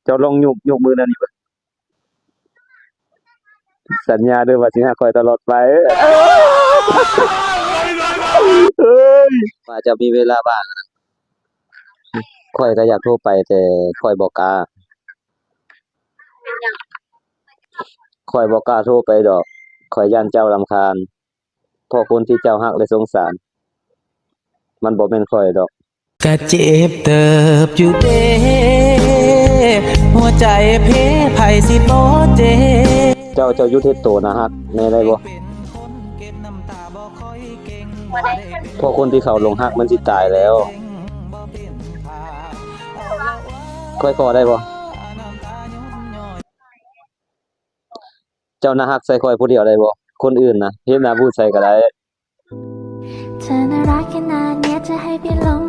เจ้าลองยกมือนั่นนี่เบิ่งสัญญาเด้อว่าสิหาข้อยตลอดไปเอ้ยว่าจะมีเวลาว่างข้อยก็อยากโทรไปแต่ข้อยบ่กล้าข้อยบ่กล้าโทรไปดอกข้อยย้านเจ้ารำคาญเพราะคนที่เจ้ารักและสงสารมันบ่แม่นข้อยดอกก็เจ็บเติบอยู่เด้หัวใจเพไผสิบ่เจ็บเจ้าอยู่เฮ็ดโตนะฮักแม่ได้บ่เพราะคนที่เขาหลงรักมันสิตายแล้วข้อยขอได้บ่เจ้าน่ารักใส่ข้อยผู้เดียวได้บ่คนอื่นนะเฮ็ดหน้าบูดใส่ก็ได้เธอน่ารักขนาดเนี้ยจะให้พี่หลง